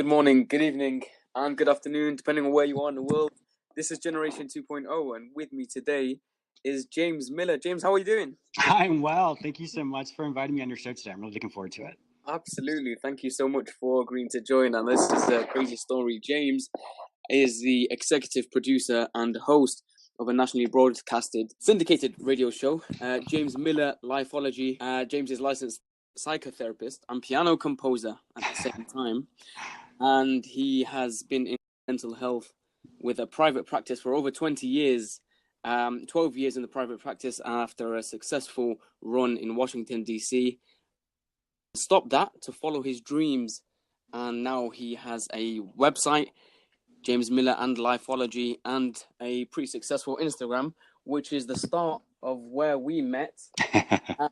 good morning, good evening, and good afternoon, depending on where you are in the world. This is Generation 2.0, and with me today is James Miller. James, how are you doing? I'm well. Thank you so much for inviting me on your show today. I'm really looking forward to it. Absolutely. Thank you so much for agreeing to join. And this is a crazy story. James is the executive producer and host of a nationally broadcasted syndicated radio show, James Miller Lifeology. James is licensed psychotherapist and piano composer at the same time. And he has been in mental health with a private practice for over 20 years, 12 years in the private practice after a successful run in Washington, D.C. Stopped that to follow his dreams, and now he has a website, James Miller and Lifeology, and a pretty successful Instagram, which is the start of where we met. And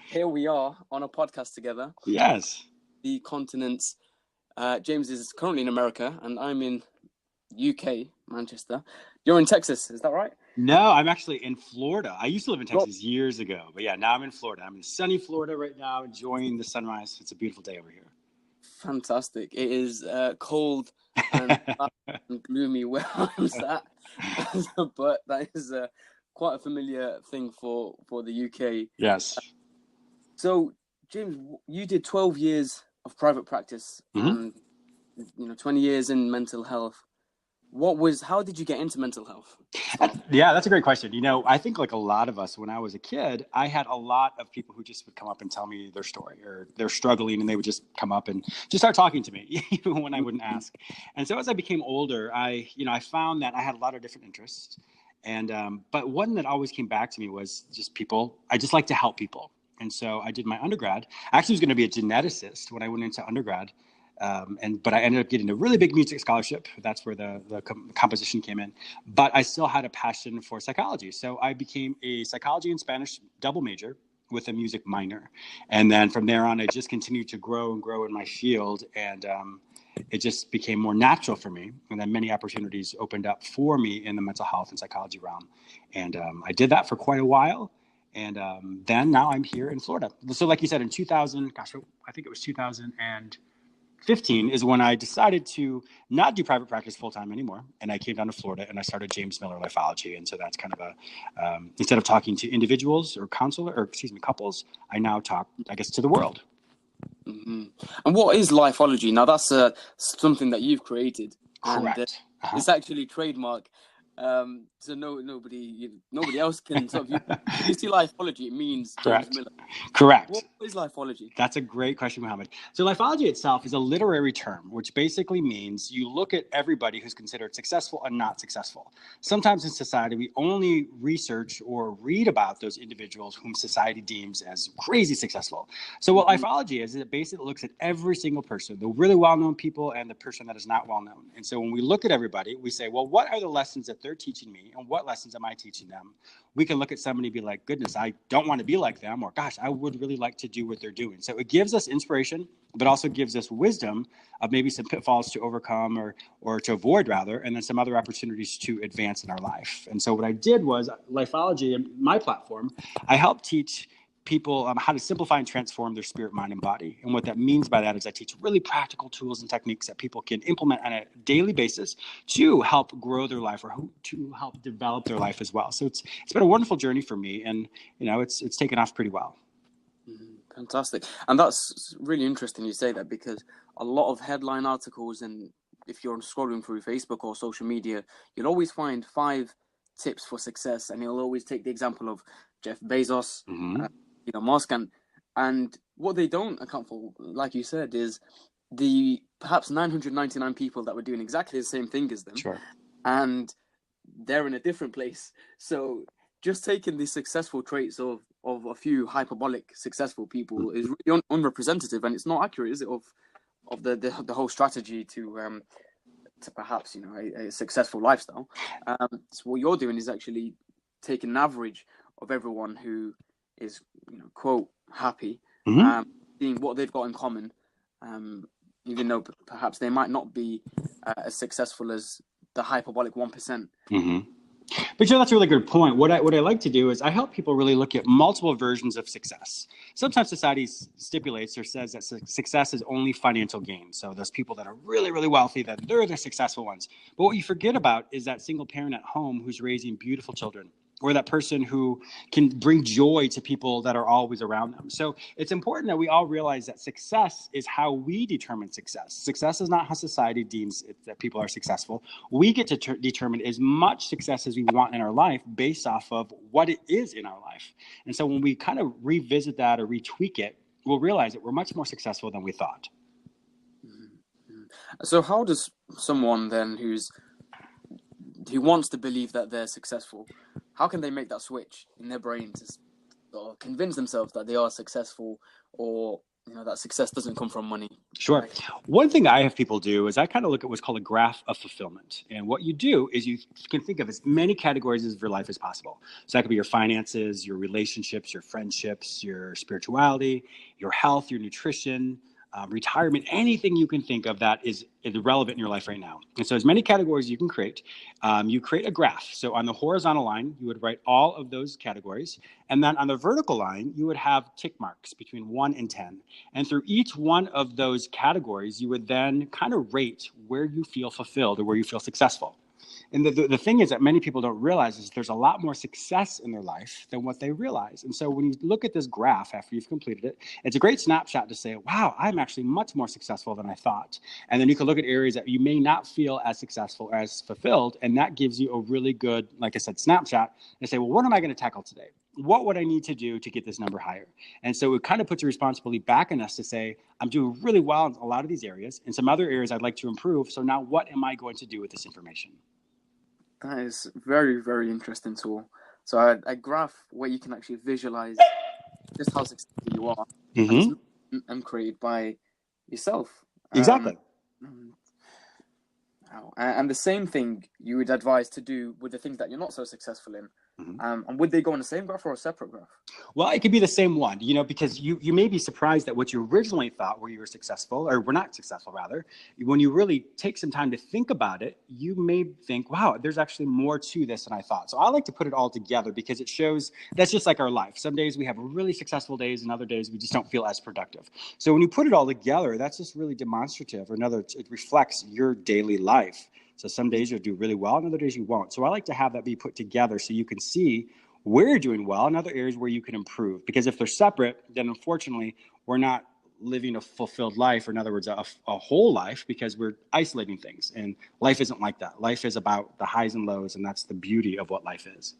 here we are on a podcast together. Yes. The continents. James is currently in America, and I'm in UK, Manchester. You're in Texas, is that right? No, I'm actually in Florida. I used to live in Texas years ago, but yeah, now I'm in Florida. I'm in sunny Florida right now, enjoying the sunrise. It's a beautiful day over here. Fantastic. It is cold and gloomy where I'm sat, but that is quite a familiar thing for the UK. Yes. So, James, you did 12 years of private practice and 20 years in mental health. How did you get into mental health? Yeah, that's a great question. I think like a lot of us, when I was a kid, I had a lot of people who just would come up and tell me their story, or they're struggling, and they would just come up and just start talking to me, even when I wouldn't ask. And so as I became older, I found that I had a lot of different interests. And but one that always came back to me was just people. I just like to help people. And so I did my undergrad. I actually was going to be a geneticist when I went into undergrad. But I ended up getting a really big music scholarship. That's where the composition came in. But I still had a passion for psychology. So I became a psychology and Spanish double major with a music minor. And then from there on, I just continued to grow and grow in my field. And it just became more natural for me. And then many opportunities opened up for me in the mental health and psychology realm. And I did that for quite a while. And then now I'm here in Florida. So like you said, in 2000, I think it was 2015 is when I decided to not do private practice full-time anymore. And I came down to Florida and I started James Miller Lifeology. And so that's kind of instead of talking to individuals or couples, I now talk, I guess, to the world. Mm-hmm. And what is Lifeology? Now that's something that you've created. Correct. And it's actually trademark. So nobody else can sort of. If you see Lifeology, it means James Miller. Correct. What is Lifeology? That's a great question, Mohammed. So Lifeology itself is a literary term, which basically means you look at everybody who's considered successful and not successful. Sometimes in society, we only research or read about those individuals whom society deems as crazy successful. So what Lifeology is it basically looks at every single person, the really well-known people and the person that is not well-known. And so when we look at everybody, we say, well, what are the lessons that they're teaching me and what lessons am I teaching them? We can look at somebody and be like, goodness, I don't want to be like them, or gosh, I would really like to do what they're doing. So it gives us inspiration, but also gives us wisdom of maybe some pitfalls to overcome or to avoid rather, and then some other opportunities to advance in our life. And so what I did was Lifeology, and my platform, I help teach people how to simplify and transform their spirit, mind, and body. And what that means by that is I teach really practical tools and techniques that people can implement on a daily basis to help grow their life or to help develop their life as well. So it's been a wonderful journey for me, and it's taken off pretty well. Fantastic. And that's really interesting you say that, because a lot of headline articles, and if you're scrolling through Facebook or social media, you'll always find 5 tips for success, and you'll always take the example of Jeff Bezos, Elon Musk, and what they don't account for, like you said, is the perhaps 999 people that were doing exactly the same thing as them, and they're in a different place. So just taking the successful traits of a few hyperbolic successful people is really unrepresentative, and it's not accurate, is it, of the whole strategy to perhaps a successful lifestyle. So what you're doing is actually taking an average of everyone who is quote happy, seeing what they've got in common, even though perhaps they might not be as successful as the hyperbolic 1%. But that's a really good point. What I like to do is I help people really look at multiple versions of success. Sometimes society stipulates or says that success is only financial gain. So those people that are really, really wealthy, that they're the successful ones. But what you forget about is that single parent at home who's raising beautiful children, or that person who can bring joy to people that are always around them. So it's important that we all realize that success is how we determine success. Success is not how society deems that people are successful. We get to determine as much success as we want in our life based off of what it is in our life. And so when we kind of revisit that or retweak it, we'll realize that we're much more successful than we thought. So how does someone then who wants to believe that they're successful, how can they make that switch in their brain to or convince themselves that they are successful, or that success doesn't come from money? Sure. One thing I have people do is I kind of look at what's called a graph of fulfillment. And what you do is you can think of as many categories of your life as possible. So that could be your finances, your relationships, your friendships, your spirituality, your health, your nutrition, retirement, anything you can think of that is relevant in your life right now. And so as many categories you can create, you create a graph. So on the horizontal line, you would write all of those categories. And then on the vertical line, you would have tick marks between 1 and 10. And through each one of those categories, you would then kind of rate where you feel fulfilled or where you feel successful. And the thing is that many people don't realize is there's a lot more success in their life than what they realize. And so when you look at this graph after you've completed it, it's a great snapshot to say, wow, I'm actually much more successful than I thought. And then you can look at areas that you may not feel as successful or as fulfilled. And that gives you a really good, like I said, snapshot and say, well, what am I going to tackle today? What would I need to do to get this number higher? And so it kind of puts a responsibility back on us to say, I'm doing really well in a lot of these areas. In some other areas, I'd like to improve. So now what am I going to do with this information? That is very, very interesting tool. So a graph where you can actually visualize just how successful you are, Mm-hmm. and created by yourself. Exactly. And the same thing you would advise to do with the things that you're not so successful in. Mm-hmm. And would they go on the same graph or a separate graph? Well, it could be the same one, because you may be surprised that what you originally thought where you were successful, or were not successful rather, when you really take some time to think about it, you may think, wow, there's actually more to this than I thought. So I like to put it all together because it shows that's just like our life. Some days we have really successful days and other days we just don't feel as productive. So when you put it all together, that's just really demonstrative, or it reflects your daily life. So some days you'll do really well and other days you won't. So I like to have that be put together so you can see where you're doing well and other areas where you can improve. Because if they're separate, then unfortunately, we're not living a fulfilled life, or in other words, a whole life, because we're isolating things. And life isn't like that. Life is about the highs and lows, and that's the beauty of what life is.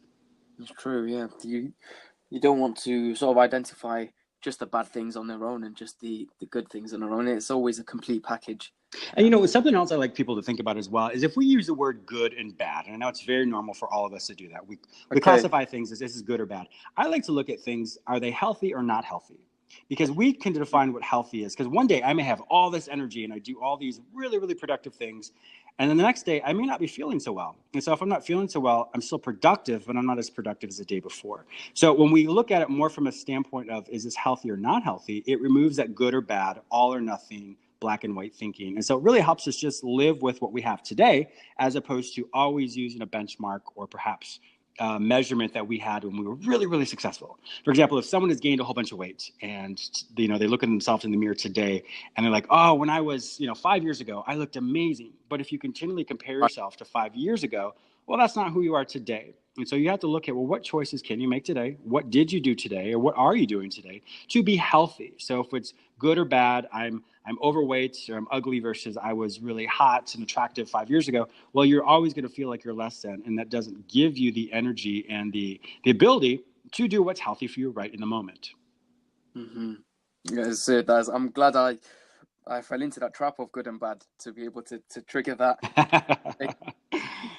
It's true, yeah. You don't want to sort of identify just the bad things on their own and just the good things on their own. It's always a complete package. And something else I like people to think about as well is if we use the word good and bad, and I know it's very normal for all of us to do that. We classify things as this is good or bad. I like to look at things, are they healthy or not healthy? Because we can define what healthy is. Because one day I may have all this energy and I do all these really, really productive things. And then the next day I may not be feeling so well. And so if I'm not feeling so well, I'm still productive, but I'm not as productive as the day before. So when we look at it more from a standpoint of, is this healthy or not healthy? It removes that good or bad, all or nothing, black and white thinking. And so it really helps us just live with what we have today, as opposed to always using a benchmark or perhaps measurement that we had when we were really, really successful. For example, if someone has gained a whole bunch of weight and they look at themselves in the mirror today and they're like, oh, when I was 5 years ago, I looked amazing. But if you continually compare yourself to 5 years ago, well, that's not who you are today. And so you have to look at, well, what choices can you make today? What did you do today? Or what are you doing today to be healthy? So if it's good or bad, I'm overweight or I'm ugly versus I was really hot and attractive 5 years ago, well, you're always going to feel like you're less than, and that doesn't give you the energy and the ability to do what's healthy for you right in the moment. Mm-hmm. Yes, it does. I'm glad I fell into that trap of good and bad to be able to trigger that.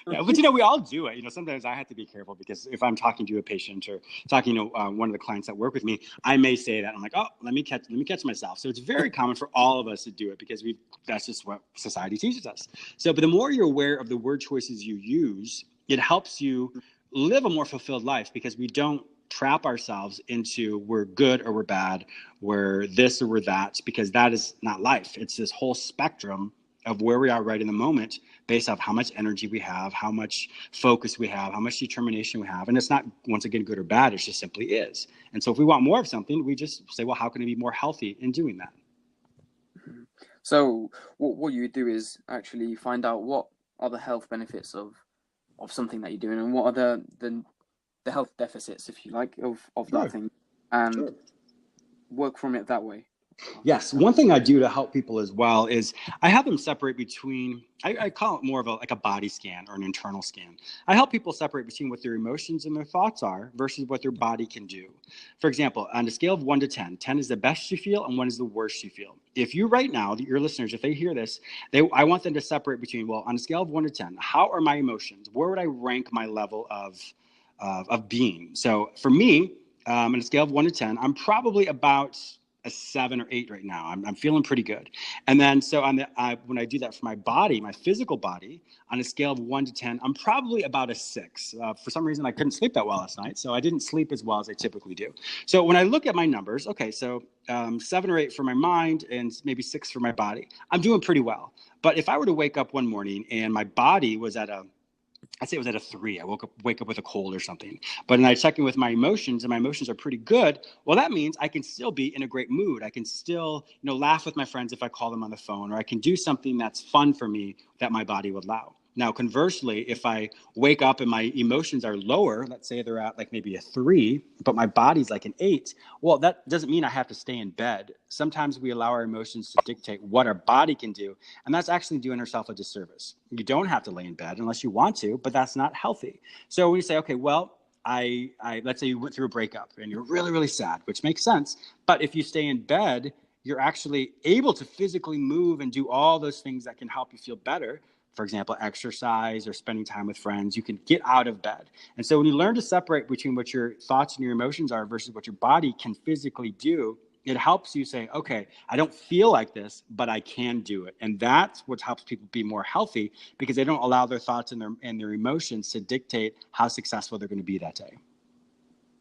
Yeah, but we all do it. Sometimes I have to be careful because if I'm talking to a patient or talking to one of the clients that work with me, I may say that I'm like, oh, let me catch myself. So it's very common for all of us to do it because that's just what society teaches us. So, but the more you're aware of the word choices you use, it helps you live a more fulfilled life because we don't trap ourselves into we're good or we're bad, we're this or we're that, because that is not life. It's this whole spectrum of where we are right in the moment based off how much energy we have, how much focus we have, how much determination we have. And it's not, once again, good or bad. It just simply is. And so if we want more of something, we just say, well, how can I be more healthy in doing that? So what you do is actually find out what are the health benefits of something that you're doing, and what are the health deficits, if you like, of Sure. that thing, and Sure. work from it that way. Yes. One thing I do to help people as well is I have them separate between, I call it more of like a body scan or an internal scan. I help people separate between what their emotions and their thoughts are versus what their body can do. For example, on a scale of 1 to 10, 10 is the best you feel and 1 is the worst you feel. If you right now, your listeners, if they hear this, I want them to separate between, well, on a scale of 1 to 10, how are my emotions? Where would I rank my level of being? So for me, on a scale of 1 to 10, I'm probably about a 7 or 8 right now. I'm feeling pretty good. And then so when I do that for my body, my physical body, on a scale of 1 to 10, I'm probably about a 6. For some reason, I couldn't sleep that well last night, so I didn't sleep as well as I typically do. So when I look at my numbers, okay, so 7 or 8 for my mind and maybe 6 for my body, I'm doing pretty well. But if I were to wake up one morning and my body was I'd say it was at a 3. I wake up with a cold or something. But then I check in with my emotions, and my emotions are pretty good. Well, that means I can still be in a great mood. I can still, laugh with my friends if I call them on the phone, or I can do something that's fun for me that my body would allow. Now, conversely, if I wake up and my emotions are lower, let's say they're at like maybe a 3, but my body's like an 8, well, that doesn't mean I have to stay in bed. Sometimes we allow our emotions to dictate what our body can do, and that's actually doing ourselves a disservice. You don't have to lay in bed unless you want to, but that's not healthy. So when you say, okay, well, I let's say you went through a breakup and you're really, really sad, which makes sense. But if you stay in bed, you're actually able to physically move and do all those things that can help you feel better. For example, exercise or spending time with friends. You can get out of bed. And so when you learn to separate between what your thoughts and your emotions are versus what your body can physically do, it helps you say, okay, I don't feel like this, but I can do it. And that's what helps people be more healthy, because they don't allow their thoughts and their emotions to dictate how successful they're going to be that day.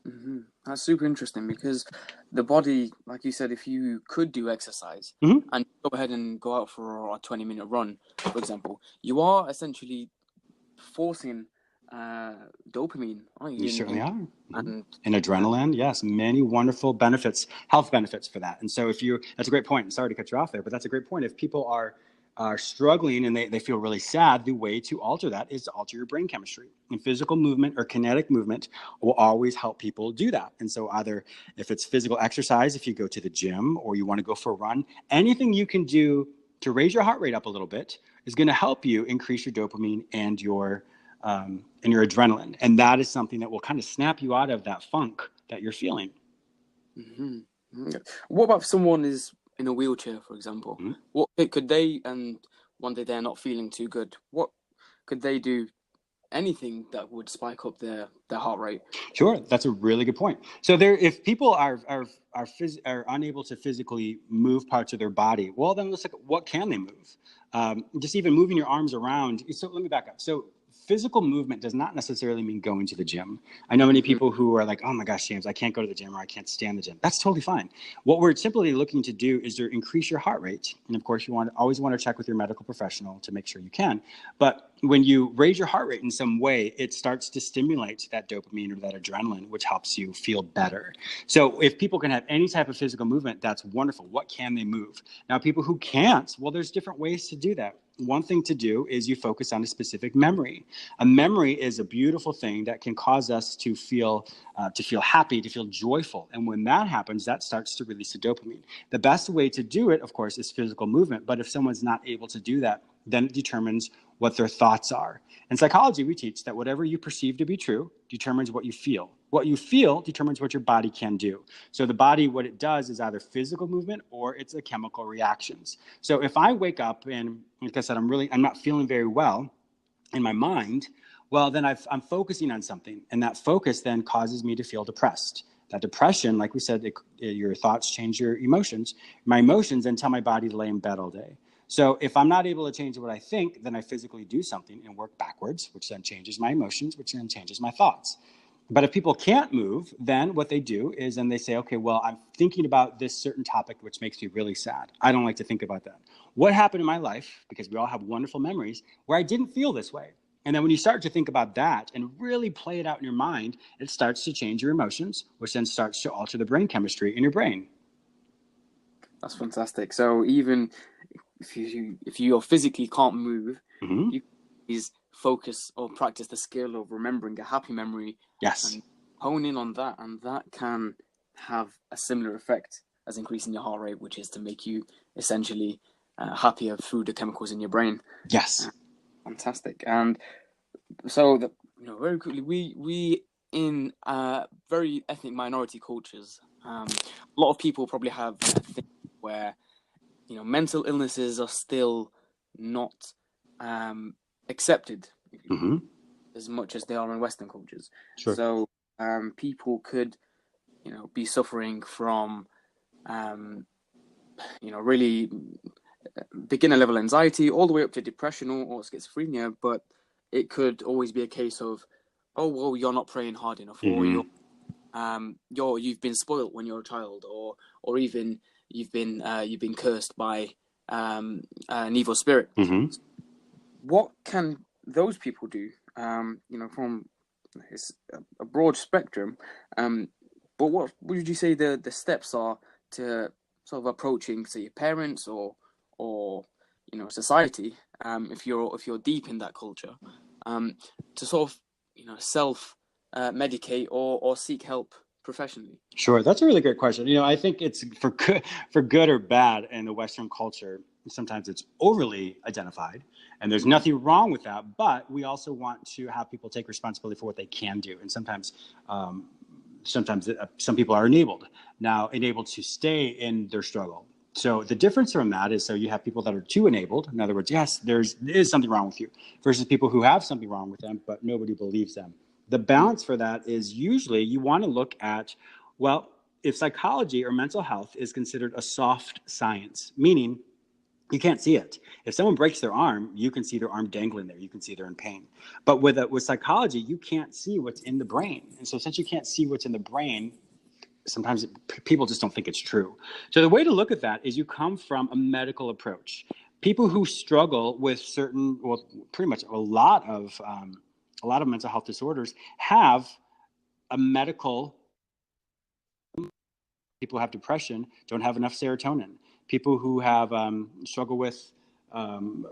Mm-hmm. That's super interesting, because the body, like you said, if you could do exercise and go ahead and go out for a 20-minute run, for example, you are essentially forcing dopamine, aren't you? You certainly are. And adrenaline, yes, many wonderful benefits, health benefits for that. And so that's a great point. Sorry to cut you off there, but that's a great point. If people are struggling and they feel really sad, the way to alter that is to alter your brain chemistry. And physical movement or kinetic movement will always help people do that. And so either if it's physical exercise, if you go to the gym or you want to go for a run, anything you can do to raise your heart rate up a little bit is going to help you increase your dopamine and your adrenaline. And that is something that will kind of snap you out of that funk that you're feeling. Mm-hmm. What about if someone is in a wheelchair, for example? What could they, and one day they're not feeling too good, what could they do? Anything that would spike up their heart rate? Sure, that's a really good point. So if people are unable to physically move parts of their body, well, then let's look at what can they move. Just even moving your arms around. So let me back up. So physical movement does not necessarily mean going to the gym. I know many people who are like, oh my gosh, James, I can't go to the gym, or I can't stand the gym. That's totally fine. What we're simply looking to do is to increase your heart rate. And of course, you always want to check with your medical professional to make sure you can. But when you raise your heart rate in some way, it starts to stimulate that dopamine or that adrenaline, which helps you feel better. So if people can have any type of physical movement, that's wonderful. What can they move? Now, people who can't, well, there's different ways to do that. One thing to do is you focus on a specific memory. A memory is a beautiful thing that can cause us to feel happy, to feel joyful. And when that happens, that starts to release the dopamine. The best way to do it, of course, is physical movement. But if someone's not able to do that, then it determines what their thoughts are. In psychology, we teach that whatever you perceive to be true determines what you feel. What you feel determines what your body can do. So the body, what it does is either physical movement or it's a chemical reactions. So if I wake up and, like I said, I'm not feeling very well in my mind, well, then I'm focusing on something. And that focus then causes me to feel depressed. That depression, like we said, your thoughts change your emotions. My emotions then tell my body to lay in bed all day. So if I'm not able to change what I think, then I physically do something and work backwards, which then changes my emotions, which then changes my thoughts. But if people can't move, then what they do is then they say, okay, well, I'm thinking about this certain topic, which makes me really sad. I don't like to think about that. What happened in my life, because we all have wonderful memories, where I didn't feel this way? And then when you start to think about that and really play it out in your mind, it starts to change your emotions, which then starts to alter the brain chemistry in your brain. That's fantastic. So even if you physically can't move, Mm-hmm. you is focus or practice the skill of remembering a happy memory Yes. and hone in on that, and that can have a similar effect as increasing your heart rate, which is to make you essentially happier through the chemicals in your brain. Yes. Fantastic. And so, very quickly, we in very ethnic minority cultures, a lot of people probably have a thing where mental illnesses are still not accepted Mm-hmm. as much as they are in Western cultures. Sure. So people could, be suffering from, really beginner level anxiety all the way up to depression or schizophrenia. But it could always be a case of, oh well, you're not praying hard enough, or Mm-hmm. you've been spoiled when you're a child, or even you've been cursed by an evil spirit. Mm-hmm. What can those people do? From it's a broad spectrum. But what would you say the steps are to sort of approaching, say, your parents or society, if you're deep in that culture, to sort of self medicate or seek help professionally? Sure, that's a really great question. I think it's for good or bad in the Western culture. Sometimes it's overly identified, and there's Mm-hmm. nothing wrong with that. But we also want to have people take responsibility for what they can do, and sometimes some people are enabled to stay in their struggle. So the difference from that is, so you have people that are too enabled. In other words, yes, there is something wrong with you, versus people who have something wrong with them, but nobody believes them. The balance for that is usually you want to look at, well, if psychology or mental health is considered a soft science, meaning you can't see it. If someone breaks their arm, you can see their arm dangling there. You can see they're in pain. But with psychology, you can't see what's in the brain. And so since you can't see what's in the brain, sometimes people just don't think it's true. So the way to look at that is you come from a medical approach. People who struggle with pretty much a lot of mental health disorders have a medical. People who have depression don't have enough serotonin. People who have struggle with um,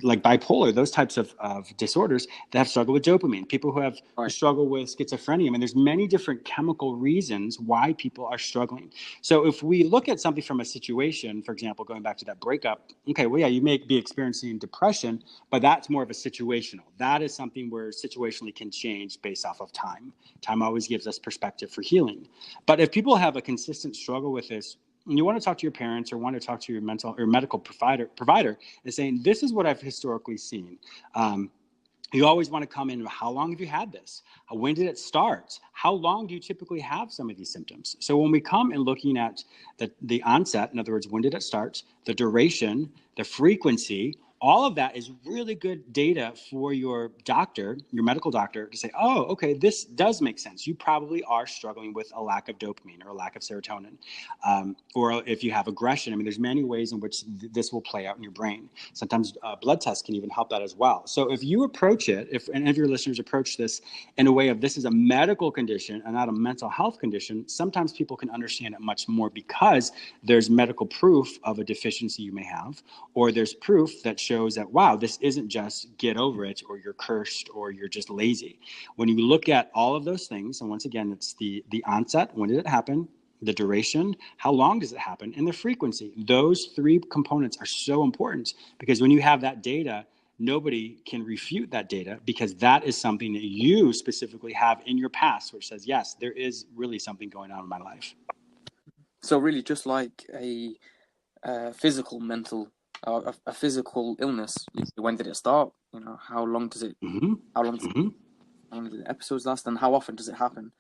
like bipolar, those types of disorders, that have struggled with dopamine. People who Right. struggle with schizophrenia. I mean, there's many different chemical reasons why people are struggling. So if we look at something from a situation, for example, going back to that breakup, okay, well, yeah, you may be experiencing depression, but that's more of a situational. That is something where situationally can change based off of time. Time always gives us perspective for healing. But if people have a consistent struggle with this, and you want to talk to your parents or want to talk to your mental or medical provider and saying, this is what I've historically seen. You always want to come in, how long have you had this? When did it start? How long do you typically have some of these symptoms? So when we come and looking at the onset, in other words, when did it start, the duration, the frequency, all of that is really good data for your doctor, your medical doctor, to say, oh, okay, this does make sense. You probably are struggling with a lack of dopamine or a lack of serotonin. Or if you have aggression, I mean, there's many ways in which this will play out in your brain. Sometimes blood tests can even help that as well. So if you approach it, if any of your listeners approach this in a way of this is a medical condition and not a mental health condition, sometimes people can understand it much more because there's medical proof of a deficiency you may have, or there's proof that shows that, wow, this isn't just get over it, or you're cursed, or you're just lazy. When you look at all of those things, and once again, it's the onset, when did it happen, the duration, how long does it happen, and the frequency. Those three components are so important because when you have that data, nobody can refute that data because that is something that you specifically have in your past, which says, yes, there is really something going on in my life. So really, just like a physical, mental, a physical illness. When did it start? How long does it? Mm-hmm. How long does Mm-hmm. how long do the episodes last, and how often does it happen?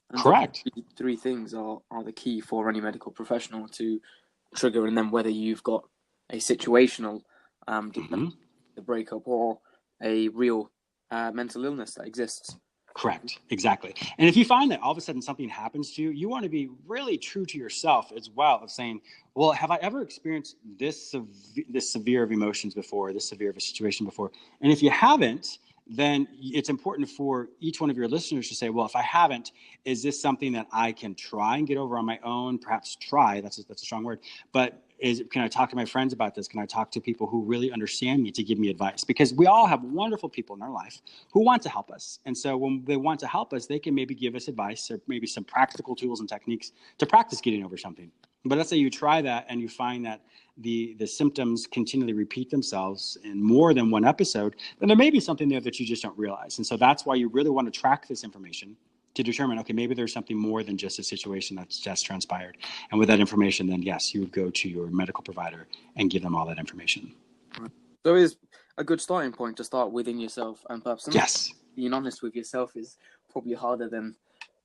And those Correct. three things are the key for any medical professional to trigger, and then whether you've got a situational, Mm-hmm. the breakup, or a real mental illness that exists. Correct. Exactly. And if you find that all of a sudden something happens to you, you want to be really true to yourself as well, of saying, well, have I ever experienced this severe of emotions before, this severe of a situation before? And if you haven't, then it's important for each one of your listeners to say, well, if I haven't, is this something that I can try and get over on my own? Perhaps try, that's a strong word, but can I talk to my friends about this? Can I talk to people who really understand me to give me advice? Because we all have wonderful people in our life who want to help us. And so when they want to help us, they can maybe give us advice or maybe some practical tools and techniques to practice getting over something. But let's say you try that and you find that the symptoms continually repeat themselves in more than one episode, then there may be something there that you just don't realize. And so that's why you really want to track this information to determine, okay, maybe there's something more than just a situation that's just transpired. And with that information, then yes, you would go to your medical provider and give them all that information. So it's a good starting point to start within yourself, and perhaps yes, being honest with yourself is probably harder than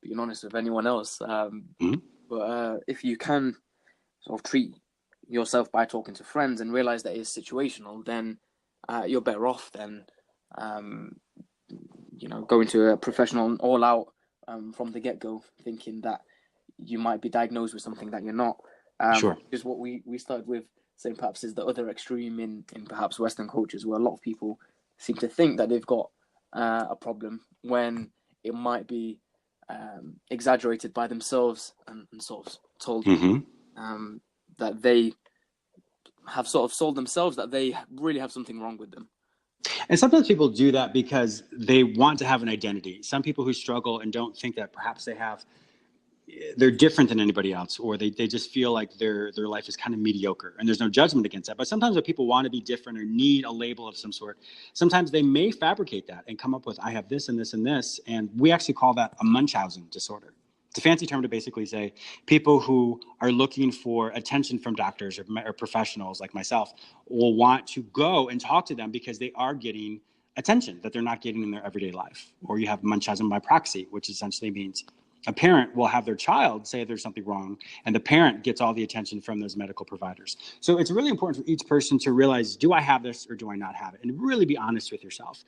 being honest with anyone else. But if you can sort of treat yourself by talking to friends and realize that it's situational, then you're better off than going to a professional all out from the get-go, thinking that you might be diagnosed with something that you're not. Sure. Because what we started with saying perhaps is the other extreme in perhaps Western cultures, where a lot of people seem to think that they've got a problem when it might be exaggerated by themselves and sort of told that they have sort of sold themselves that they really have something wrong with them. And sometimes people do that because they want to have an identity. Some people who struggle and don't think that perhaps they're different than anybody else, or they just feel like their life is kind of mediocre, and there's no judgment against that. But sometimes when people want to be different or need a label of some sort, sometimes they may fabricate that and come up with, I have this and this and this. And we actually call that a Munchausen disorder. It's a fancy term to basically say people who are looking for attention from doctors or professionals like myself will want to go and talk to them because they are getting attention that they're not getting in their everyday life. Or you have Munchausen by proxy, which essentially means a parent will have their child say there's something wrong, and the parent gets all the attention from those medical providers. So it's really important for each person to realize, do I have this or do I not have it? And really be honest with yourself.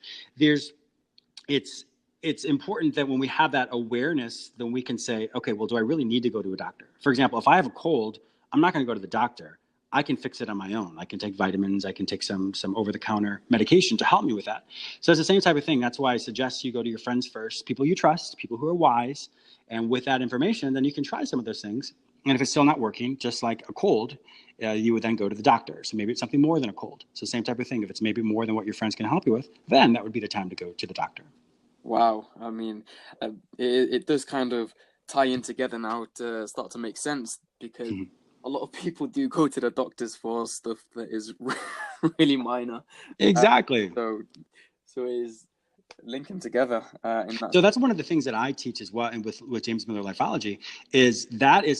It's important that when we have that awareness, then we can say, okay, well, do I really need to go to a doctor? For example, if I have a cold, I'm not going to go to the doctor. I can fix it on my own. I can take vitamins. I can take some over-the-counter medication to help me with that. So it's the same type of thing. That's why I suggest you go to your friends first, people you trust, people who are wise. And with that information, then you can try some of those things. And if it's still not working, just like a cold, you would then go to the doctor. So maybe it's something more than a cold. So same type of thing. If it's maybe more than what your friends can help you with, then that would be the time to go to the doctor. Wow. I mean, it does kind of tie in together now to start to make sense, because a lot of people do go to the doctors for stuff that is really minor. Exactly. So it is linking together in that. So that's one of the things that I teach as well, and with James Miller Lifeology, is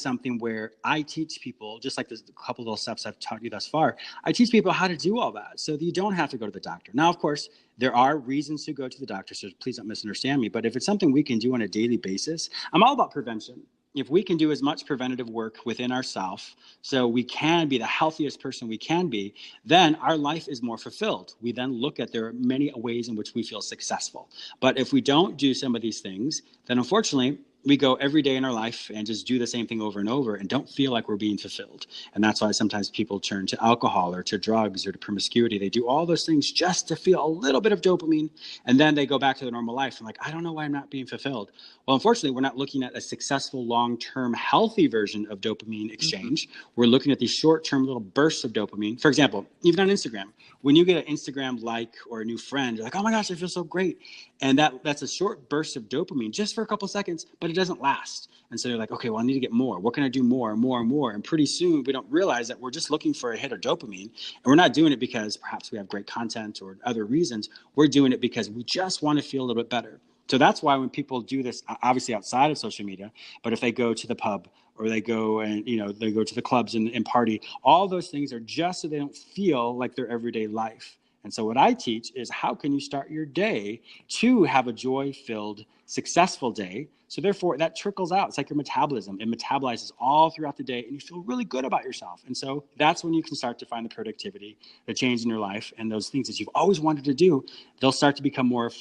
something where I teach people, just like this couple of little steps I've taught you thus far, I teach people how to do all that so that you don't have to go to the doctor. Now, of course, there are reasons to go to the doctor, so please don't misunderstand me. But if it's something we can do on a daily basis, I'm all about prevention. If we can do as much preventative work within ourselves so we can be the healthiest person we can be, then our life is more fulfilled. We then look at there are many ways in which we feel successful. But if we don't do some of these things, then unfortunately, we go every day in our life and just do the same thing over and over and don't feel like we're being fulfilled. And that's why sometimes people turn to alcohol or to drugs or to promiscuity. They do all those things just to feel a little bit of dopamine. And then they go back to their normal life and like, I don't know why I'm not being fulfilled. Well, unfortunately, we're not looking at a successful, long-term, healthy version of dopamine exchange. We're looking at these short-term little bursts of dopamine. For example, even on Instagram, when you get an Instagram like or a new friend, you're like, oh my gosh, I feel so great. And that's a short burst of dopamine just for a couple seconds, but it doesn't last. And so you're like, okay, well, I need to get more. What can I do more and more and more? And pretty soon we don't realize that we're just looking for a hit of dopamine. And we're not doing it because perhaps we have great content or other reasons. We're doing it because we just want to feel a little bit better. So that's why when people do this, obviously outside of social media, but if they go to the pub or they go and, they go to the clubs and party, all those things are just so they don't feel like their everyday life. And so what I teach is how can you start your day to have a joy-filled, successful day. So therefore, that trickles out. It's like your metabolism. It metabolizes all throughout the day, and you feel really good about yourself. And so that's when you can start to find the productivity, the change in your life, and those things that you've always wanted to do, they'll start to become more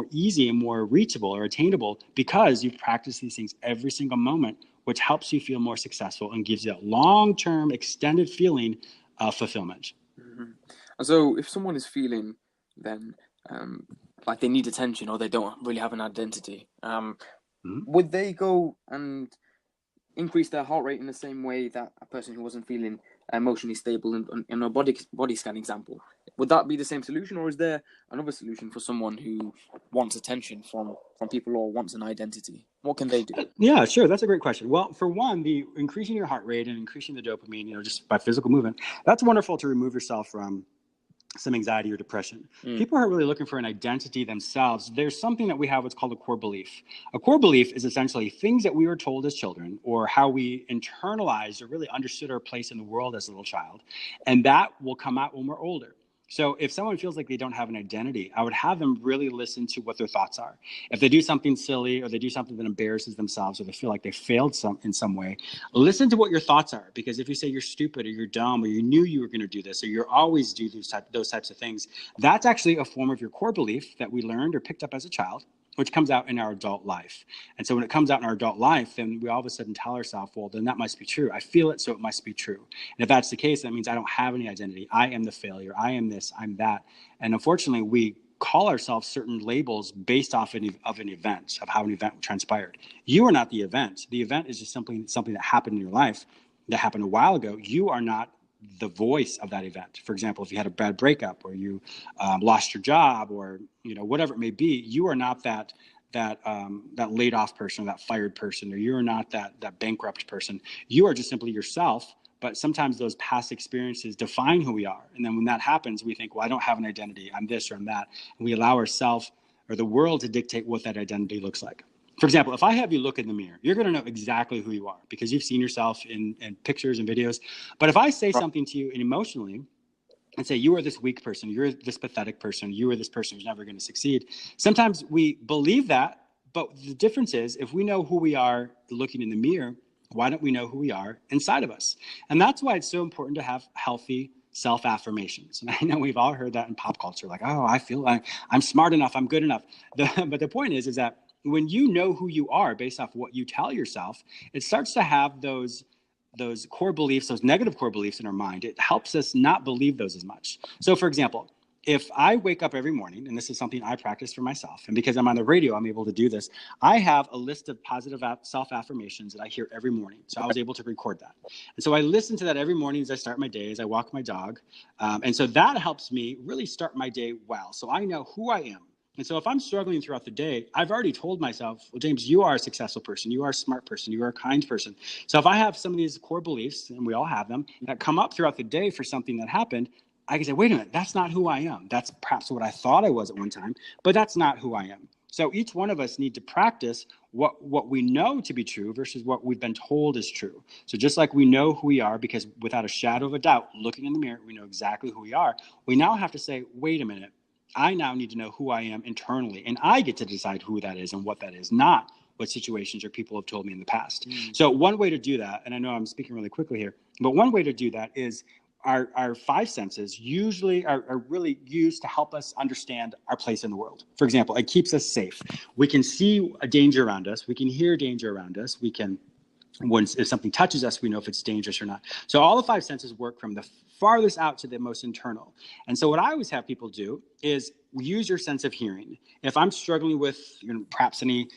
easy and more reachable or attainable because you've practiced these things every single moment, which helps you feel more successful and gives you that long-term, extended feeling of fulfillment. Mm-hmm. And so, if someone is feeling then like they need attention or they don't really have an identity, would they go and increase their heart rate in the same way that a person who wasn't feeling emotionally stable in a body scan example? Would that be the same solution, or is there another solution for someone who wants attention from people or wants an identity? What can they do? Yeah, sure. That's a great question. Well, for one, the increasing your heart rate and increasing the dopamine, just by physical movement, that's wonderful to remove yourself from some anxiety or depression. People aren't really looking for an identity themselves. There's something that we have what's called a core belief. A core belief is essentially things that we were told as children or how we internalized or really understood our place in the world as a little child. And that will come out when we're older. So if someone feels like they don't have an identity, I would have them really listen to what their thoughts are. If they do something silly or they do something that embarrasses themselves or they feel like they failed in some way, listen to what your thoughts are. Because if you say you're stupid or you're dumb or you knew you were going to do this or you always do those types of things, that's actually a form of your core belief that we learned or picked up as a child, which comes out in our adult life. And so when it comes out in our adult life, then we all of a sudden tell ourselves, well, then that must be true. I feel it, so it must be true. And if that's the case, that means I don't have any identity. I am the failure. I am this, I'm that. And unfortunately, we call ourselves certain labels based off of an event, of how an event transpired. You are not the event. The event is just simply something that happened in your life that happened a while ago. You are not the voice of that event. For example, if you had a bad breakup or you lost your job or whatever it may be, you are not that laid off person, that fired person, or you're not that bankrupt person. You are just simply yourself. But sometimes those past experiences define who we are. And then when that happens, we think, well, I don't have an identity. I'm this or I'm that. And we allow ourselves or the world to dictate what that identity looks like. For example, if I have you look in the mirror, you're going to know exactly who you are because you've seen yourself in pictures and videos. But if I say something to you emotionally and say, you are this weak person, you're this pathetic person, you are this person who's never going to succeed, sometimes we believe that. But the difference is, if we know who we are looking in the mirror, why don't we know who we are inside of us? And that's why it's so important to have healthy self-affirmations. And I know we've all heard that in pop culture, like, oh, I feel like I'm smart enough, I'm good enough. But the point is that when you know who you are based off what you tell yourself, it starts to have those core beliefs, those negative core beliefs in our mind. It helps us not believe those as much. So for example, if I wake up every morning, and this is something I practice for myself, and because I'm on the radio, I'm able to do this, I have a list of positive self-affirmations that I hear every morning. So I was able to record that. And so I listen to that every morning as I start my day, as I walk my dog. And so that helps me really start my day well. So I know who I am. And so if I'm struggling throughout the day, I've already told myself, well, James, you are a successful person. You are a smart person. You are a kind person. So if I have some of these core beliefs, and we all have them, that come up throughout the day for something that happened, I can say, wait a minute, that's not who I am. That's perhaps what I thought I was at one time, but that's not who I am. So each one of us need to practice what we know to be true versus what we've been told is true. So just like we know who we are, because without a shadow of a doubt, looking in the mirror, we know exactly who we are. We now have to say, wait a minute, I now need to know who I am internally, and I get to decide who that is and what that is, not what situations or people have told me in the past. So one way to do that, and I know I'm speaking really quickly here, but one way to do that is our five senses usually are really used to help us understand our place in the world. For example, it keeps us safe. We can see a danger around us. We can hear danger around us. We can, if something touches us, we know if it's dangerous or not. So all the five senses work from the farthest out to the most internal. And so what I always have people do is use your sense of hearing. If I'm struggling with perhaps any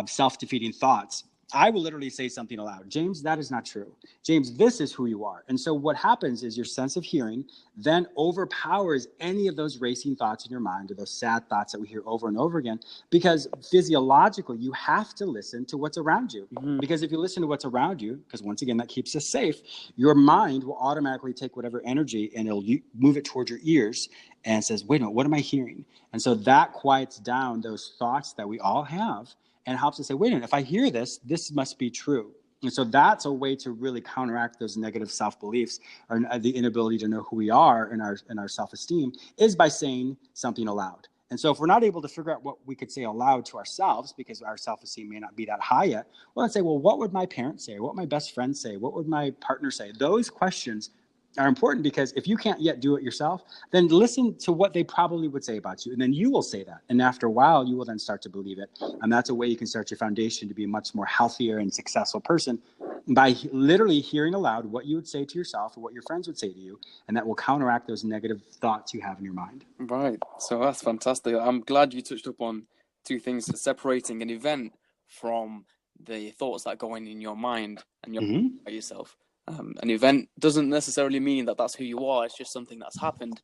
self-defeating thoughts, I will literally say something aloud. James, that is not true. James, this is who you are. And so what happens is your sense of hearing then overpowers any of those racing thoughts in your mind or those sad thoughts that we hear over and over again, because physiologically, you have to listen to what's around you. Because if you listen to what's around you, because once again, that keeps us safe, your mind will automatically take whatever energy and it'll move it towards your ears and says, wait a minute, what am I hearing? And so that quiets down those thoughts that we all have and helps us say, wait a minute, if I hear this, this must be true. And so that's a way to really counteract those negative self-beliefs, or the inability to know who we are in our self-esteem, is by saying something aloud. And so if we're not able to figure out what we could say aloud to ourselves because our self-esteem may not be that high yet, well, let's say, well, what would my parents say? What would my best friend say? What would my partner say? Those questions are important, because if you can't yet do it yourself, then listen to what they probably would say about you. And then you will say that. And after a while, you will then start to believe it. And that's a way you can start your foundation to be a much more healthier and successful person, by literally hearing aloud what you would say to yourself or what your friends would say to you. And that will counteract those negative thoughts you have in your mind. Right. So that's fantastic. I'm glad you touched upon two things: separating an event from the thoughts that go on in your mind and your by yourself. An event doesn't necessarily mean that that's who you are. It's just something that's happened,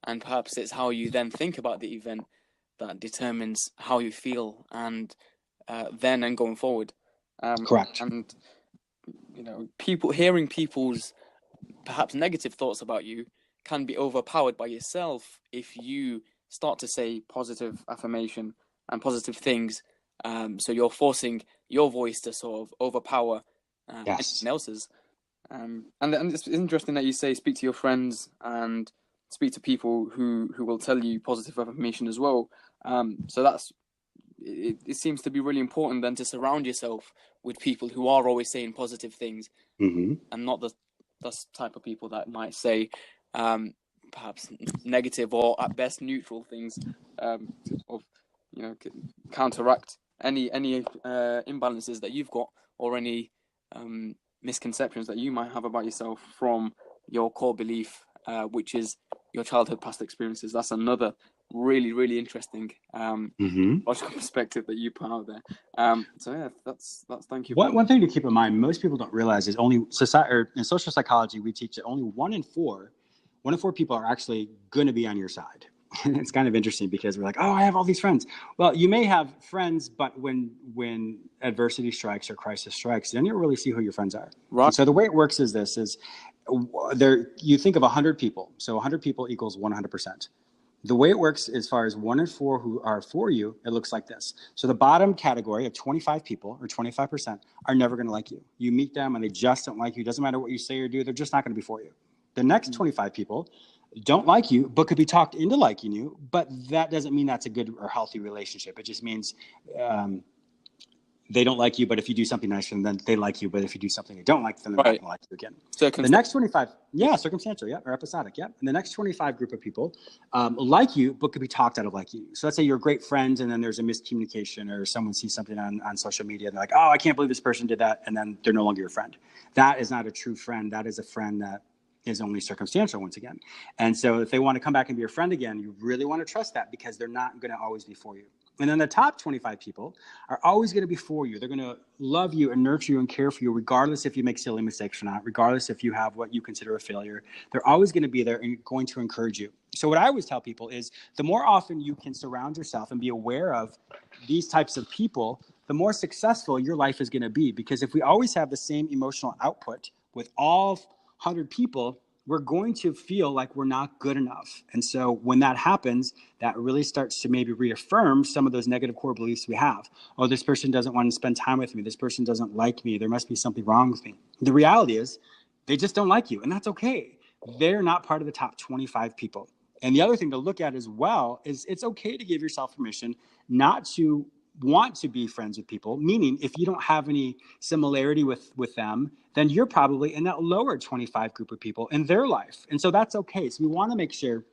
and perhaps it's how you then think about the event that determines how you feel, and then and going forward. Correct. And hearing people's perhaps negative thoughts about you can be overpowered by yourself if you start to say positive affirmation and positive things. So you're forcing your voice to sort of overpower anyone else's. And it's interesting that you say speak to your friends and speak to people who will tell you positive affirmation as well. So it seems to be really important then to surround yourself with people who are always saying positive things, and not the type of people that might say perhaps negative or at best neutral things, counteract any imbalances that you've got, or any misconceptions that you might have about yourself from your core belief, which is your childhood past experiences. That's another really, really interesting logical perspective that you put out there. So yeah, that's thank you. One thing to keep in mind, most people don't realize, is only in social psychology, we teach that only one in four people are actually going to be on your side. And it's kind of interesting, because we're like, oh, I have all these friends. Well, you may have friends, but when adversity strikes or crisis strikes, then you don't really see who your friends are. Right. And so the way it works is this: you think of 100 people. So 100 people equals 100%. The way it works, as far as 1 in 4 who are for you, it looks like this. So the bottom category of 25 people, or 25%, are never going to like you. You meet them and they just don't like you. It doesn't matter what you say or do. They're just not going to be for you. The next 25 people don't like you, but could be talked into liking you. But that doesn't mean that's a good or healthy relationship. It just means they don't like you, but if you do something nice for them, then they like you. But if you do something they don't like, then they're not going to like you again. The next 25, circumstantial, or episodic, And the next 25 group of people like you, but could be talked out of liking you. So let's say you're great friends, and then there's a miscommunication, or someone sees something on social media, and they're like, oh, I can't believe this person did that, and then they're no longer your friend. That is not a true friend. That is a friend that is only circumstantial, once again. And so if they want to come back and be your friend again, you really want to trust that, because they're not going to always be for you. And then the top 25 people are always going to be for you. They're going to love you and nurture you and care for you, regardless if you make silly mistakes or not, regardless if you have what you consider a failure. They're always going to be there and going to encourage you. So what I always tell people is, the more often you can surround yourself and be aware of these types of people, the more successful your life is going to be. Because if we always have the same emotional output with all 100 people, we're going to feel like we're not good enough. And so when that happens, that really starts to maybe reaffirm some of those negative core beliefs we have. Oh, this person doesn't want to spend time with me. This person doesn't like me. There must be something wrong with me. The reality is they just don't like you, and that's okay. They're not part of the top 25 people. And the other thing to look at as well is, it's okay to give yourself permission not to want to be friends with people, meaning if you don't have any similarity with them, then you're probably in that lower 25 group of people in their life. And so that's okay. So we want to make sure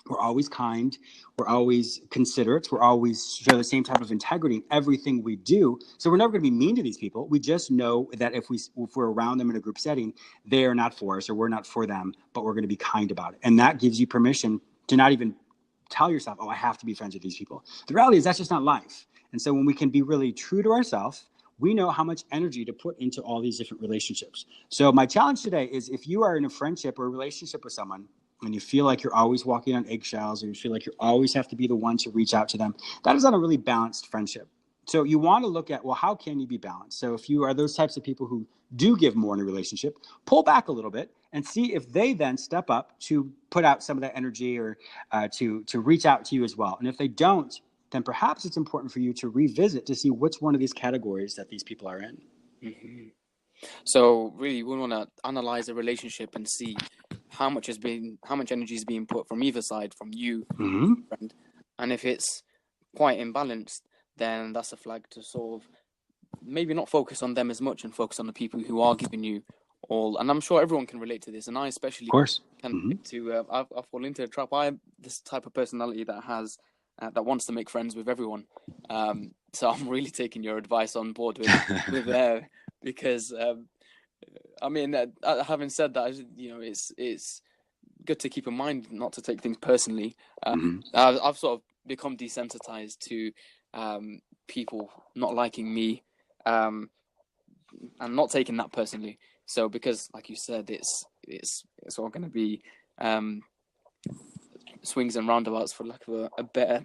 we're always kind, we're always considerate, we're always show the same type of integrity in everything we do. So we're never going to be mean to these people. We just know that if we're around them in a group setting, they are not for us, or we're not for them, but we're going to be kind about it. And that gives you permission to not even tell yourself, oh, I have to be friends with these people. The reality is that's just not life. And so when we can be really true to ourselves, we know how much energy to put into all these different relationships. So my challenge today is, if you are in a friendship or a relationship with someone, and you feel like you're always walking on eggshells, or you feel like you always have to be the one to reach out to them, that is not a really balanced friendship. So you want to look at, well, how can you be balanced? So if you are those types of people who do give more in a relationship, pull back a little bit and see if they then step up to put out some of that energy, or to reach out to you as well. And if they don't, then perhaps it's important for you to revisit to see which one of these categories that these people are in. Mm-hmm. So really, we want to analyze a relationship and see how much energy is being put from either side, from you, Mm-hmm. friend, and if it's quite imbalanced, then that's a flag to sort of maybe not focus on them as much and focus on the people who are giving you all. And I'm sure everyone can relate to this, and I especially Of course. can Mm-hmm. relate to. I fall into the trap. I'm this type of personality that wants to make friends with everyone. So I'm really taking your advice on board with because I mean, having said that, it's good to keep in mind not to take things personally. Mm-hmm. I've sort of become desensitized to people not liking me, and not taking that personally. So because, like you said, it's all going to be um, swings and roundabouts, for lack of a better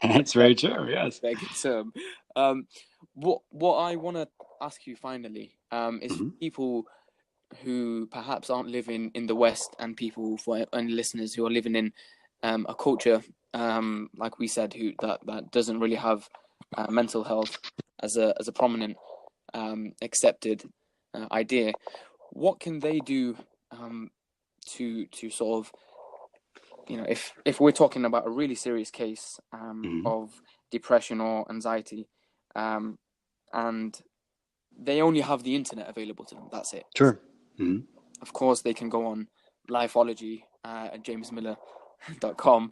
That's very true. Yes. good term. Um, what I want to ask you finally is for Mm-hmm. people who perhaps aren't living in the West, and people for any listeners who are living in a culture like we said, that doesn't really have mental health as a prominent accepted idea. What can they do to sort of, if we're talking about a really serious case Mm-hmm. of depression or anxiety, and they only have the internet available to them, that's it. Sure. Mm-hmm. Of course, they can go on Lifeology at jamesmiller.com.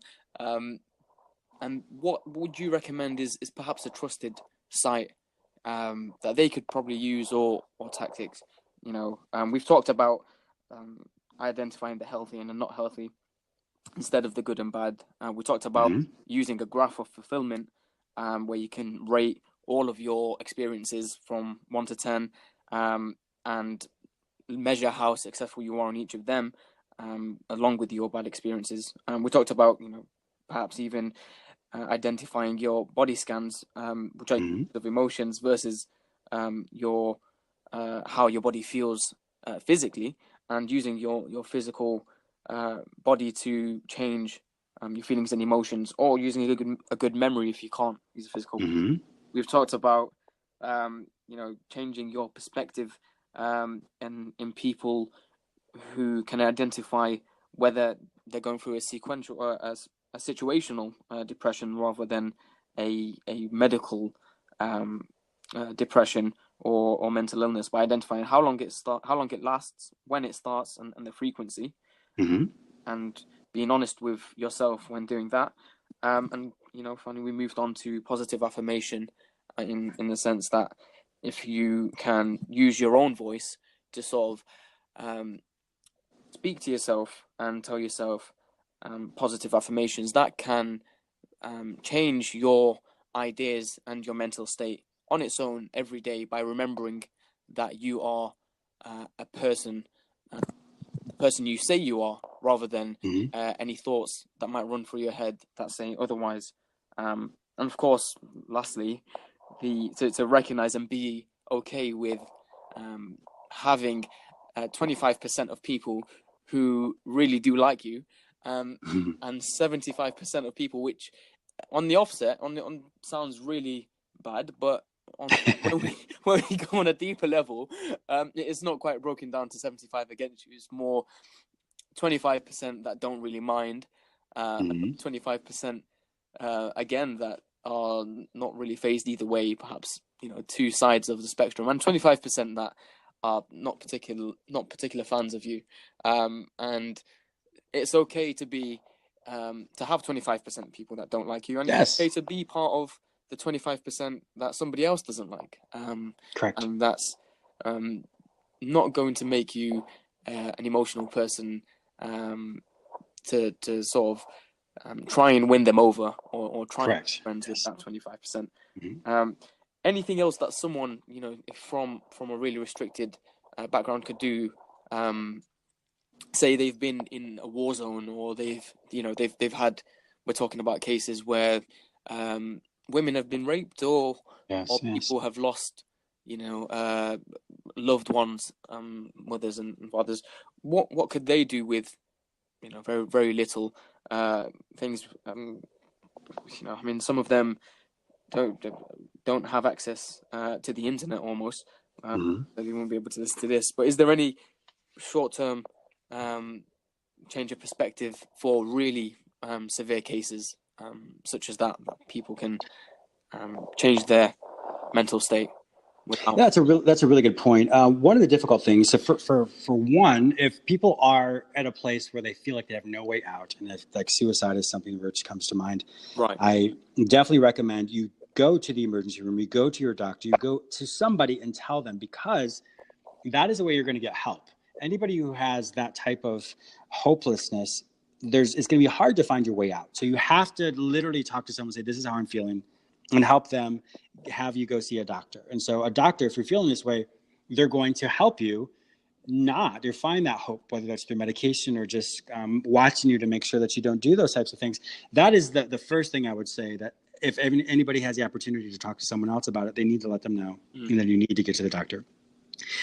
And what would you recommend is perhaps a trusted site that they could probably use, or tactics? We've talked about identifying the healthy and the not healthy instead of the good and bad. We talked about Mm-hmm. using a graph of fulfillment, where you can rate all of your experiences from 1 to 10, and measure how successful you are on each of them, along with your bad experiences. We talked about, perhaps even identifying your body scans, which are Mm-hmm. of emotions versus your how your body feels physically, and using your physical body to change your feelings and emotions, or using a good memory if you can't use a physical. Mm-hmm. We've talked about changing your perspective, in people who can identify whether they're going through a sequential or a situational depression rather than a medical depression or mental illness, by identifying how long it lasts, when it starts, and the frequency, Mm-hmm. and being honest with yourself when doing that. And finally, we moved on to positive affirmation, in the sense that if you can use your own voice to sort of speak to yourself and tell yourself positive affirmations, that can change your ideas and your mental state on its own every day, by remembering that you are a person, the person you say you are, rather than Mm-hmm. any thoughts that might run through your head that say otherwise. And of course, lastly, to recognize and be okay with having 25% of people who really do like you, Mm-hmm. and 75% of people, which on the offset, on sounds really bad, but when we when we go on a deeper level, it's not quite broken down to 75 against you. It's more 25% that don't really mind, Mm-hmm. 25% again that are not really phased either way. Perhaps two sides of the spectrum, and 25% that are not particular fans of you. And it's okay to be to have 25% of people that don't like you, and it's Yes. okay to be part of the 25% that somebody else doesn't like. Correct. And that's not going to make you an emotional person, to sort of try and win them over, or try and be Correct. friends with Yes. that 25%. Mm-hmm. Anything else that someone from a really restricted background could do? Say they've been in a war zone, or they've had. We're talking about cases where women have been raped, or Yes. Yes. people have lost loved ones, mothers and fathers. What could they do with very very little things? I mean, some of them don't have access to the internet almost. that you won't be able to listen to this. But is there any short-term change of perspective for really severe cases such as that people can change their mental state without? That's a really good point. One of the difficult things, so for one, if people are at a place where they feel like they have no way out, and if like suicide is something which comes to mind, Right. I definitely recommend you go to the emergency room, you go to your doctor, you go to somebody and tell them, because that is the way you're going to get help. Anybody who has that type of hopelessness, it's going to be hard to find your way out. So you have to literally talk to someone, say, this is how I'm feeling, and help them have you go see a doctor. And so a doctor, if you're feeling this way, they're going to help you or find that hope, whether that's through medication or just watching you to make sure that you don't do those types of things. That is the first thing I would say, that if anybody has the opportunity to talk to someone else about it, they need to let them know, and then you need to get to the doctor.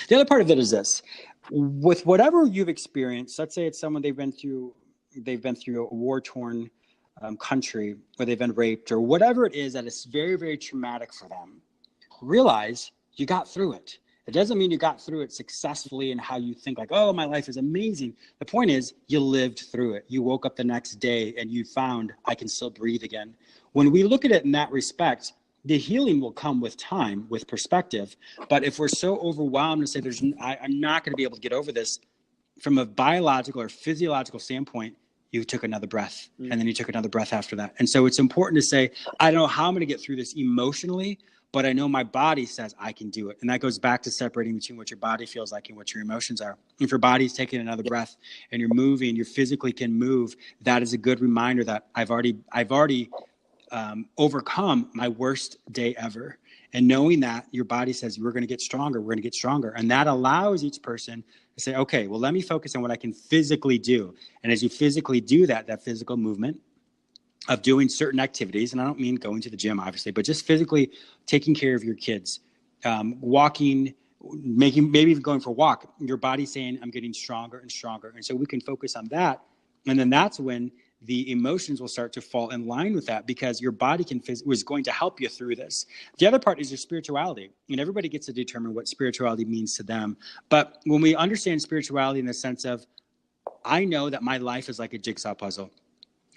The other part of it is this: with whatever you've experienced, let's say it's someone they've been through a war-torn country, or they've been raped, or whatever it is that is very, very traumatic for them. Realize you got through it. It doesn't mean you got through it successfully and how you think like, oh, my life is amazing. The point is you lived through it. You woke up the next day and you found, I can still breathe again. When we look at it in that respect, the healing will come with time, with perspective. But if we're so overwhelmed and say, I'm not going to be able to get over this, from a biological or physiological standpoint, you took another breath, and then you took another breath after that. And so it's important to say, I don't know how I'm going to get through this emotionally, but I know my body says I can do it. And that goes back to separating between what your body feels like and what your emotions are. If your body's taking another breath and you're moving, you physically can move, that is a good reminder that I've already overcome my worst day ever. And knowing that your body says, we're going to get stronger, we're going to get stronger. And that allows each person to say, okay, well, let me focus on what I can physically do. And as you physically do that physical movement of doing certain activities, and I don't mean going to the gym, obviously, but just physically taking care of your kids, walking, maybe even going for a walk, your body's saying, I'm getting stronger and stronger. And so we can focus on that. And then that's when the emotions will start to fall in line with that, because your body was going to help you through this. The other part is your spirituality. And everybody gets to determine what spirituality means to them. But when we understand spirituality in the sense of, I know that my life is like a jigsaw puzzle.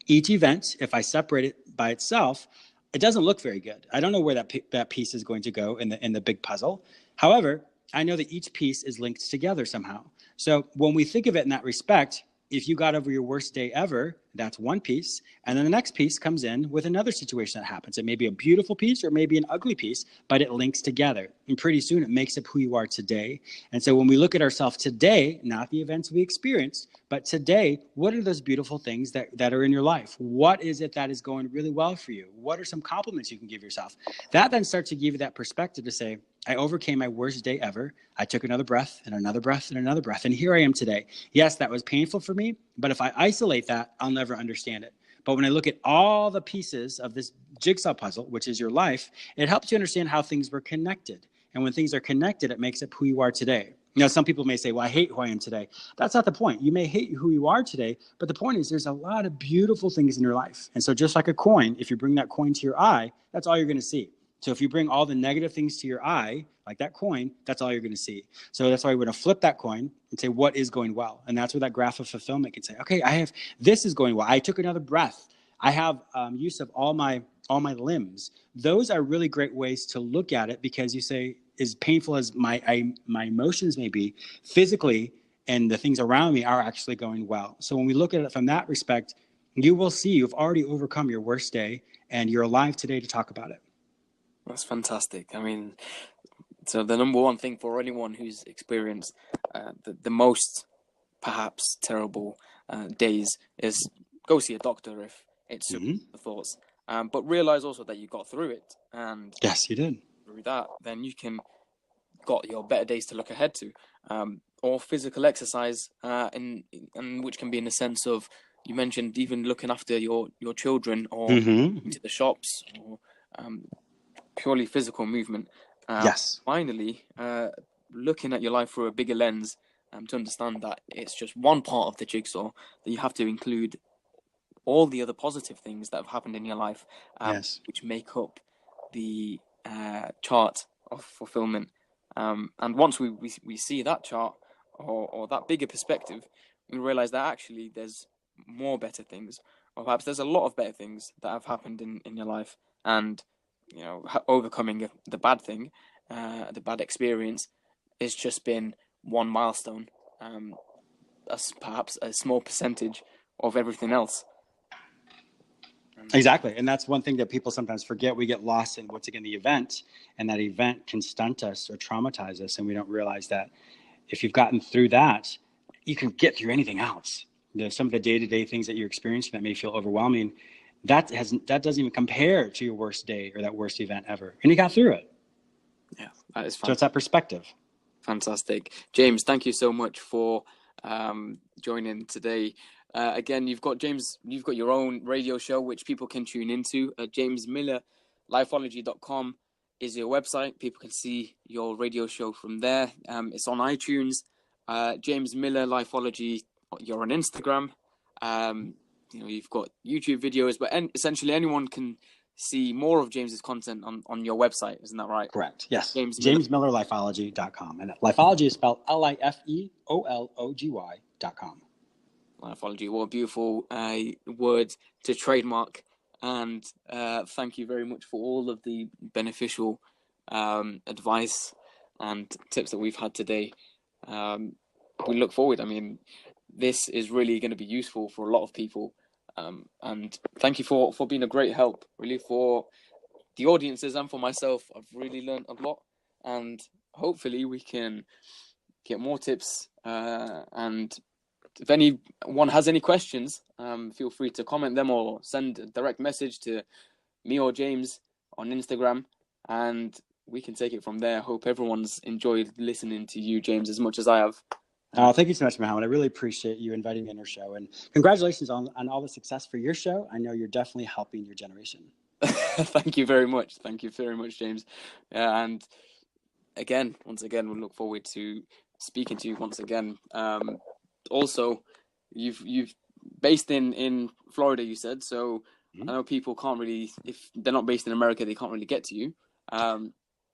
Each event, if I separate it by itself, it doesn't look very good. I don't know where that piece is going to go in the big puzzle. However, I know that each piece is linked together somehow. So when we think of it in that respect, if you got over your worst day ever, that's one piece. And then the next piece comes in with another situation that happens. It may be a beautiful piece or maybe an ugly piece, but it links together. And pretty soon it makes up who you are today. And so when we look at ourselves today, not the events we experienced, but today, what are those beautiful things that are in your life? What is it that is going really well for you? What are some compliments you can give yourself? That then starts to give you that perspective to say, I overcame my worst day ever. I took another breath and another breath and another breath. And here I am today. Yes, that was painful for me, but if I isolate that, I'll never understand it. But when I look at all the pieces of this jigsaw puzzle, which is your life, it helps you understand how things were connected. And when things are connected, it makes up who you are today. Now, some people may say, well, I hate who I am today. That's not the point. You may hate who you are today, but the point is there's a lot of beautiful things in your life. And so just like a coin, if you bring that coin to your eye, that's all you're going to see. So if you bring all the negative things to your eye, like that coin, that's all you're going to see. So that's why we're going to flip that coin and say, what is going well? And that's where that graph of fulfillment can say, okay, this is going well. I took another breath. I have use of all my limbs. Those are really great ways to look at it, because you say, as painful as my emotions may be, physically and the things around me are actually going well. So when we look at it from that respect, you will see you've already overcome your worst day and you're alive today to talk about it. That's fantastic. I mean, so the number one thing for anyone who's experienced the most perhaps terrible days is go see a doctor if it's the thoughts. But realize also that you got through it, and yes, you did. Through that, then you can got your better days to look ahead to, or physical exercise, and which can be in the sense of, you mentioned even looking after your children, or into the shops, or purely physical movement. Yes. Finally, looking at your life through a bigger lens, to understand that it's just one part of the jigsaw, that you have to include all the other positive things that have happened in your life, yes, which make up the chart of fulfillment. And once we see that chart or that bigger perspective, we realize that actually there's more better things, or perhaps there's a lot of better things that have happened in your life. And, overcoming the bad thing, the bad experience, has just been one milestone, as perhaps a small percentage of everything else. Exactly. And that's one thing that people sometimes forget. We get lost in, once again, the event, and that event can stunt us or traumatize us. And we don't realize that if you've gotten through that, you can get through anything else. Some of the day-to-day things that you're experiencing that may feel overwhelming, that doesn't even compare to your worst day or that worst event ever. And you got through it. Yeah, that is fantastic. So it's that perspective. Fantastic. James, thank you so much for joining today. Again, you've got your own radio show, which people can tune into. James Miller, lifeology.com is your website. People can see your radio show from there. It's on iTunes. James Miller, Lifeology, you're on Instagram. You've got YouTube videos, but essentially anyone can see more of James's content on your website. Isn't that right? Correct. Yes. JamesMillerLifeology.com. And Lifeology is spelled LIFEOLOGY.com. Lifeology, what a beautiful word to trademark. And thank you very much for all of the beneficial advice and tips that we've had today. We look forward. I mean, this is really going to be useful for a lot of people. And thank you for being a great help, really, for the audiences and for myself. I've really learned a lot, and hopefully we can get more tips. And if anyone has any questions, feel free to comment them or send a direct message to me or James on Instagram, and we can take it from there. I hope everyone's enjoyed listening to you, James, as much as I have. Thank you so much, Mohammed. I really appreciate you inviting me on your show, and congratulations on all the success for your show. I know you're definitely helping your generation. Thank you very much. Thank you very much, James. And once again, we'll look forward to speaking to you once again. Also, you've based in Florida, you said, so I know people can't really, if they're not based in America, they can't really get to you.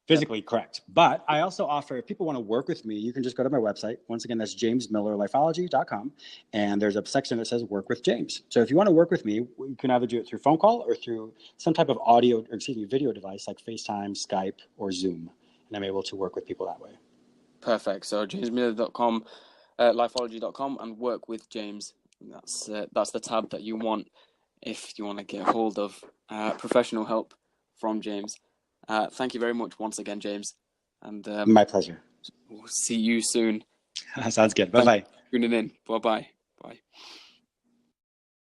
Physically, correct. But I also offer, if people want to work with me, you can just go to my website. Once again, that's JamesMillerLifeology.com. And there's a section that says work with James. So if you want to work with me, you can either do it through phone call or through some type of video device like FaceTime, Skype, or Zoom. And I'm able to work with people that way. Perfect. So JamesMiller.com, lifeology.com, and work with James. That's the tab that you want if you want to get a hold of professional help from James. Thank you very much once again, James. And my pleasure. We'll see you soon. Sounds good. Bye-bye. Tuning in. Bye-bye. Bye.